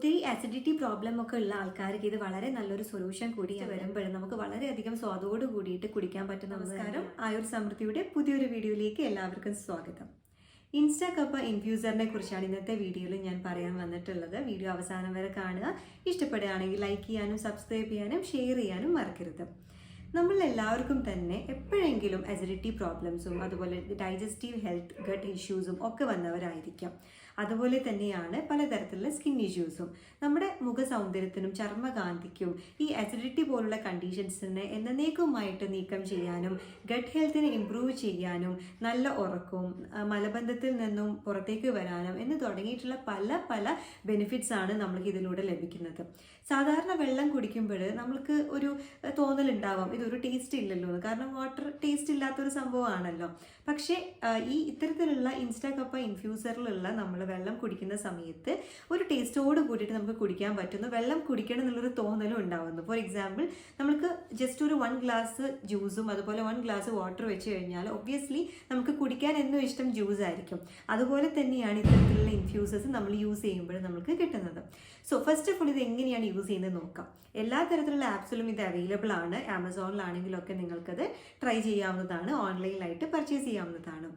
ഒത്തിരി acidity problem ഒക്കെ ഉള്ള ആൾക്കാർക്ക് ഇത് വളരെ നല്ലൊരു സൊല്യൂഷൻ കൂടി വരുമ്പോഴും നമുക്ക് വളരെയധികം സ്വാദോട് കൂടിയിട്ട് കുടിക്കാൻ പറ്റുന്ന നമസ്കാരം. ആയുർ സമൃദ്ധിയുടെ പുതിയൊരു വീഡിയോയിലേക്ക് എല്ലാവർക്കും സ്വാഗതം. ഇൻസ്റ്റാ കപ്പ ഇൻഫ്യൂസറിനെ കുറിച്ചാണ് ഇന്നത്തെ വീഡിയോയിൽ ഞാൻ പറയാൻ വന്നിട്ടുള്ളത്. വീഡിയോ അവസാനം വരെ കാണുക. ഇഷ്ടപ്പെടുകയാണെങ്കിൽ ലൈക്ക് ചെയ്യാനും സബ്സ്ക്രൈബ് ചെയ്യാനും ഷെയർ ചെയ്യാനും മറക്കരുത്. നമ്മളെല്ലാവർക്കും തന്നെ എപ്പോഴെങ്കിലും അസിഡിറ്റി പ്രോബ്ലംസും അതുപോലെ ഡൈജസ്റ്റീവ് ഹെൽത്ത് ഗട്ട് ഇഷ്യൂസും ഒക്കെ വന്നവരായിരിക്കാം. അതുപോലെ തന്നെയാണ് പലതരത്തിലുള്ള സ്കിൻ ഇഷ്യൂസും. നമ്മുടെ മുഖ സൗന്ദര്യത്തിനും ചർമ്മകാന്തിക്കും ഈ അസിഡിറ്റി പോലുള്ള കണ്ടീഷൻസിനെ എന്നേക്കുമായിട്ട് നീക്കം ചെയ്യാനും ഗട്ട് ഹെൽത്തിനെ ഇംപ്രൂവ് ചെയ്യാനും നല്ല ഉറക്കവും മലബന്ധത്തിൽ നിന്നും പുറത്തേക്ക് വരാനും എന്ന് തുടങ്ങിയിട്ടുള്ള പല ബെനിഫിറ്റ്സ് ആണ് നമ്മൾക്ക് ഇതിലൂടെ ലഭിക്കുന്നത്. സാധാരണ വെള്ളം കുടിക്കുമ്പോൾ നമ്മൾക്ക് ഒരു തോന്നലുണ്ടാവാം ഇതൊരു ടേസ്റ്റ് ഇല്ലല്ലോ എന്ന്. കാരണം വാട്ടർ ടേസ്റ്റ് ഇല്ലാത്തൊരു സംഭവമാണല്ലോ. പക്ഷേ ഈ ഇത്തരത്തിലുള്ള ഇൻസ്റ്റാ കപ്പ ഇൻഫ്യൂസറിലുള്ള നമ്മൾ വെള്ളം കുടിക്കുന്ന സമയത്ത് ഒരു ടേസ്റ്റോട് കൂടിയിട്ട് നമുക്ക് കുടിക്കാൻ പറ്റുന്നു. വെള്ളം കുടിക്കണം എന്നുള്ളൊരു തോന്നലും ഉണ്ടാവുന്നു. ഫോർ എക്സാമ്പിൾ, നമുക്ക് ജസ്റ്റ് ഒരു 1 ഗ്ലാസ് ജ്യൂസും അതുപോലെ 1 ഗ്ലാസ് വാട്ടർ വെച്ച് കഴിഞ്ഞാൽ ഒബ്വിയസ്ലി നമുക്ക് കുടിക്കാൻ എന്നും ഇഷ്ടം ജ്യൂസ് ആയിരിക്കും. അതുപോലെ തന്നെയാണ് ഇത്തരത്തിലുള്ള ഇൻഫ്യൂസേഴ്സ് നമ്മൾ യൂസ് ചെയ്യുമ്പോൾ നമുക്ക് കിട്ടുന്നത്. സോ ഫസ്റ്റ് ഓഫ് ഓൾ ഇത് എങ്ങനെയാണ് യൂസ് ചെയ്യുന്നത് നോക്കാം. എല്ലാ തരത്തിലുള്ള ആപ്സിലും ഇത് അവൈലബിൾ ആണ്. ആമസോണിലാണെങ്കിലൊക്കെ നിങ്ങൾക്കത് ട്രൈ ചെയ്യാവുന്നതാണ്, ഓൺലൈനിലായിട്ട് പർച്ചേസ് ചെയ്യാവുന്നതാണ്.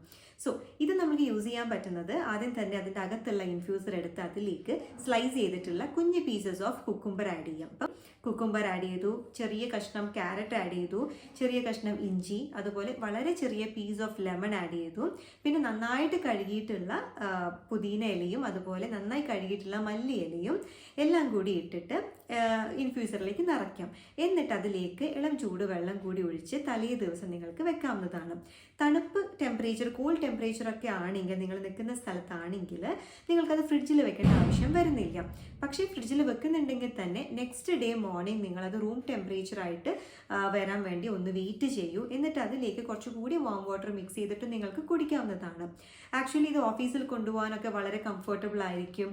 സോ ഇത് നമുക്ക് യൂസ് ചെയ്യാൻ പറ്റുന്നത് ആദ്യം തന്നെ അതിൻ്റെ അകത്തുള്ള ഇൻഫ്യൂസർ എടുത്ത് അതിലേക്ക് സ്ലൈസ് ചെയ്തിട്ടുള്ള കുഞ്ഞ് പീസസ് ഓഫ് കുക്കുംബർ ആഡ് ചെയ്യാം. അപ്പം കുക്കുംബർ ആഡ് ചെയ്തു, ചെറിയ കഷ്ണം ക്യാരറ്റ് ആഡ് ചെയ്തു, ചെറിയ കഷ്ണം ഇഞ്ചി, അതുപോലെ വളരെ ചെറിയ പീസ് ഓഫ് ലെമൺ ആഡ് ചെയ്തു. പിന്നെ നന്നായിട്ട് കഴുകിയിട്ടുള്ള പുതിന ഇലയും അതുപോലെ നന്നായി കഴുകിയിട്ടുള്ള മല്ലി ഇലയും എല്ലാം കൂടി ഇട്ടിട്ട് ഇൻഫ്യൂസറിലേക്ക് നിറയ്ക്കാം. എന്നിട്ട് അതിലേക്ക് ഇളം ചൂട് വെള്ളം കൂടി ഒഴിച്ച് തലേ ദിവസം നിങ്ങൾക്ക് വെക്കാവുന്നതാണ്. തണുപ്പ് ടെമ്പറേച്ചർ, കൂൾ ടെമ്പറേച്ചർ ഒക്കെ ആണെങ്കിൽ നിങ്ങൾ നിൽക്കുന്ന സ്ഥലത്താണെങ്കിൽ നിങ്ങൾക്കത് ഫ്രിഡ്ജിൽ വെക്കേണ്ട ആവശ്യം വരുന്നില്ല. പക്ഷേ ഫ്രിഡ്ജിൽ വെക്കുന്നുണ്ടെങ്കിൽ തന്നെ നെക്സ്റ്റ് ഡേ മോർണിംഗ് നിങ്ങളത് റൂം ടെമ്പറേച്ചറായിട്ട് വരാൻ വേണ്ടി ഒന്ന് വെയിറ്റ് ചെയ്യൂ. എന്നിട്ട് അതിലേക്ക് കുറച്ചുകൂടി വാം വാട്ടർ മിക്സ് ചെയ്തിട്ട് നിങ്ങൾക്ക് കുടിക്കാവുന്നതാണ്. ആക്ച്വലി ഇത് ഓഫീസിൽ കൊണ്ടുപോകാനൊക്കെ വളരെ കംഫർട്ടബിൾ ആയിരിക്കും.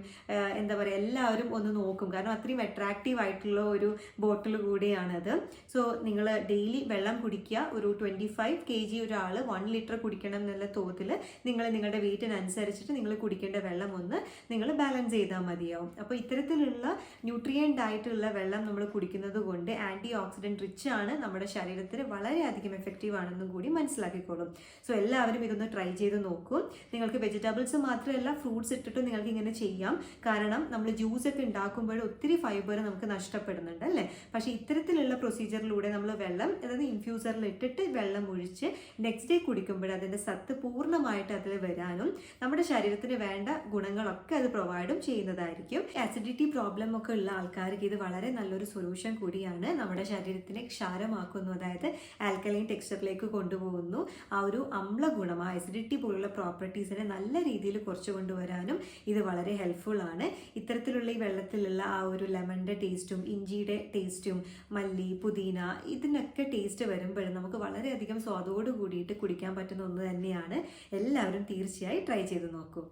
എന്താ പറയുക, എല്ലാവരും ഒന്ന് നോക്കും. കാരണം അത്രയും അട്രാക്റ്റീവ് ആയിട്ടുള്ള ഒരു ബോട്ടിൽ കൂടിയാണത്. സോ നിങ്ങൾ ഡെയിലി വെള്ളം കുടിക്കുക. ഒരു 25 kg ഒരാൾ 1 ലിറ്റർ കുടിക്കണം എന്നുള്ള തോതിൽ നിങ്ങൾ നിങ്ങളുടെ വെയിറ്റിനനുസരിച്ചിട്ട് നിങ്ങൾ കുടിക്കേണ്ട വെള്ളം ഒന്ന് നിങ്ങൾ ബാലൻസ് ചെയ്താൽ മതിയാവും. അപ്പോൾ ഇത്തരത്തിലുള്ള ന്യൂട്രിയൻ്റ് ആയിട്ടുള്ള വെള്ളം നമ്മൾ കുടിക്കുന്നത് കൊണ്ട് ആൻറ്റി ഓക്സിഡൻറ്റ് റിച്ച് ആണ്, നമ്മുടെ ശരീരത്തിന് വളരെയധികം എഫക്റ്റീവ് ആണെന്നും കൂടി മനസ്സിലാക്കിക്കോളും. സോ എല്ലാവരും ഇതൊന്ന് ട്രൈ ചെയ്ത് നോക്കൂ. നിങ്ങൾക്ക് വെജിറ്റബിൾസ് മാത്രമല്ല ഫ്രൂട്ട്സ് ഇട്ടിട്ടും നിങ്ങൾക്ക് ഇങ്ങനെ ചെയ്യാം. കാരണം നമ്മൾ ജ്യൂസ് ഒക്കെ ഉണ്ടാക്കുമ്പോൾ ഒത്തിരി ഫൈബർ നമുക്ക് നഷ്ടപ്പെടുന്നുണ്ട് അല്ലേ. പക്ഷേ ഇത്തരത്തിലുള്ള പ്രൊസീജിയറിലൂടെ നമ്മൾ വെള്ളം, അതായത് ഇൻഫ്യൂസറിൽ ഇട്ടിട്ട് വെള്ളം ഒഴിച്ച് നെക്സ്റ്റ് ഡേ കുടിക്കുമ്പോൾ അതിൻ്റെ സത്ത് പൂർണ്ണമായിട്ട് അതിൽ വരാനും നമ്മുടെ ശരീരത്തിന് വേണ്ട ഗുണങ്ങളൊക്കെ അത് പ്രൊവൈഡും ചെയ്യുന്നതായിരിക്കും. ആസിഡിറ്റി പ്രോബ്ലം ഒക്കെ ഉള്ള ആൾക്കാർക്ക് ഇത് വളരെ നല്ലൊരു സൊല്യൂഷൻ കൂടിയാണ്. നമ്മുടെ ശരീരത്തിനെ ക്ഷാരമാക്കുന്നു, അതായത് ആൽക്കലൈൻ ടെക്സ്ചറിലേക്ക് കൊണ്ടുപോകുന്നു. ആ ഒരു അമ്ല ഗുണം, ആ ആസിഡിറ്റി പോലുള്ള പ്രോപ്പർട്ടീസിനെ നല്ല രീതിയിൽ കുറച്ച് കൊണ്ടുവരാനും ഇത് വളരെ ഹെൽപ്ഫുൾ ആണ്. ഇത്തരത്തിലുള്ള ഈ വെള്ളത്തിലുള്ള ആ ഒരു ലെമണിൻ്റെ ടേസ്റ്റും ഇഞ്ചിയുടെ ടേസ്റ്റും മല്ലി പുതിന ഇതിനൊക്കെ ടേസ്റ്റ് വരുമ്പോഴും നമുക്ക് വളരെയധികം സ്വാദോട് കൂടിയിട്ട് കുടിക്കാൻ പറ്റുന്ന ഒന്ന് തന്നെയാണ്. എല്ലാവരും തീർച്ചയായും ട്രൈ ചെയ്ത് നോക്കൂ.